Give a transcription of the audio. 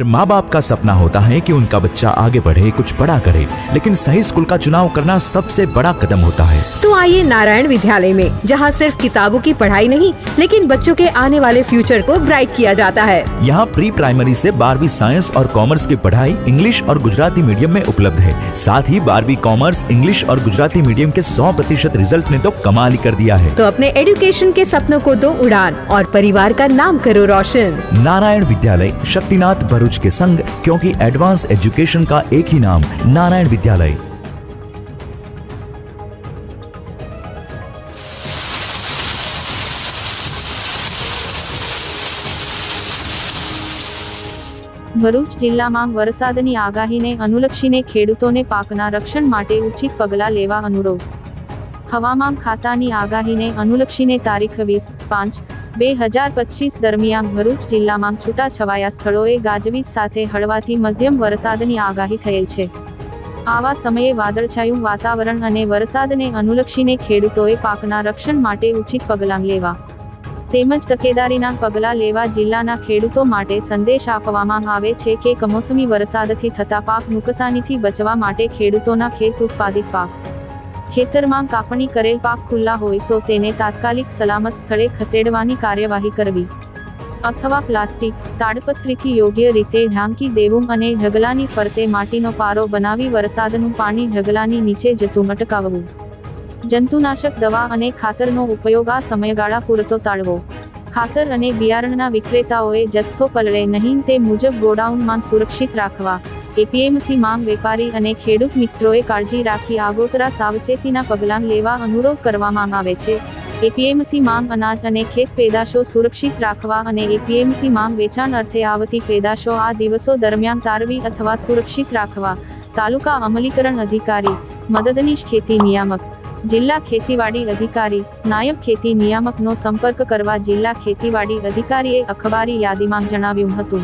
हर माँ बाप का सपना होता है कि उनका बच्चा आगे बढ़े, कुछ बड़ा करे, लेकिन सही स्कूल का चुनाव करना सबसे बड़ा कदम होता है। तो आइए नारायण विद्यालय में, जहाँ सिर्फ किताबों की पढ़ाई नहीं, लेकिन बच्चों के आने वाले फ्यूचर को ब्राइट किया जाता है। यहाँ प्री प्राइमरी से 12वीं साइंस और कॉमर्स की पढ़ाई इंग्लिश और गुजराती मीडियम में उपलब्ध है। साथ ही 12वीं कॉमर्स, इंग्लिश और गुजराती मीडियम के 100% रिजल्ट ने तो कमाल ही कर दिया है। तो अपने एजुकेशन के सपनों को दो उड़ान और परिवार का नाम करो रोशन। नारायण विद्यालय, शक्तिनाथ भरूच के संग, क्योंकि एडवांस एजुकेशन का एक ही नाम, नारायण विद्यालय। ભરૂચ જિલ્લામાં વરસાદની આગાહીને અનુલક્ષીને ખેડૂતોને પાકના રક્ષણ માટે ઉચિત પગલાં લેવા અનુરોધ। હવામાન ખાતાની આગાહીને અનુલક્ષીને તારીખ 20/5/2025 દરમિયાન ભરૂચ જિલ્લામાં છૂટાછવાયા સ્થળોએ ગાજવીજ સાથે હળવાથી મધ્યમ વરસાદની આગાહી થયેલ છે। આવા સમયે વાદળછાયું વાતાવરણ અને વરસાદને અનુલક્ષીને ખેડૂતોએ પાકના રક્ષણ માટે ઉચિત પગલાં લેવા તેમજ તકેદારીના પગલાં લેવા જિલ્લાના ખેડૂતો માટે સંદેશ આપવામાં આવે છે કે કમોસમી વરસાદથી થતા પાક નુકસાનીથી બચવા માટે ખેડૂતોના ખેત ઉત્પાદિત પાક ખેતરમાં કાપણી કરેલ પાક ખુલ્લા હોય તો તેને તાત્કાલિક સલામત સ્થળે ખસેડવાની કાર્યવાહી કરવી અથવા પ્લાસ્ટિક તાડપત્રીથી યોગ્ય રીતે ઢાંકી દેવું અને ઢગલાની ફરતે માટીનો પારો બનાવી વરસાદનું પાણી ઢગલાની નીચે જતું અટકાવવું। જંતુનાશક દવા અને ખાતરનો ઉપયોગ આ સમયગાળા પૂરતો ટાળવો। ખાતર અને બિયારણના વિક્રેતાઓએ જથ્થો પલળે નહીં તે મુજબ ગોડાઉનમાં સુરક્ષિત રાખવા। એપીએમસી માંગ વેપારી અને ખેડૂત મિત્રોએ કાળજી રાખી આગોતરા સાવચેતીના પગલાં લેવા અનુરોધ કરવામાં આવે છે। એપીએમસી માંગ અનાજ અને ખેત પેદાશો સુરક્ષિત રાખવા અને એપીએમસી માંગ વેચાણ અર્થે આવતી પેદાશો આ દિવસો દરમિયાન તારવી અથવા સુરક્ષિત રાખવા। તાલુકા અમલીકરણ અધિકારી, મદદનીશ ખેતી નિયામક, જિલ્લા ખેતીવાડી અધિકારી, નાયબ ખેતી નિયામકનો સંપર્ક કરવા જિલ્લા ખેતીવાડી અધિકારીએ અખબારી યાદીમાં જણાવ્યું હતું।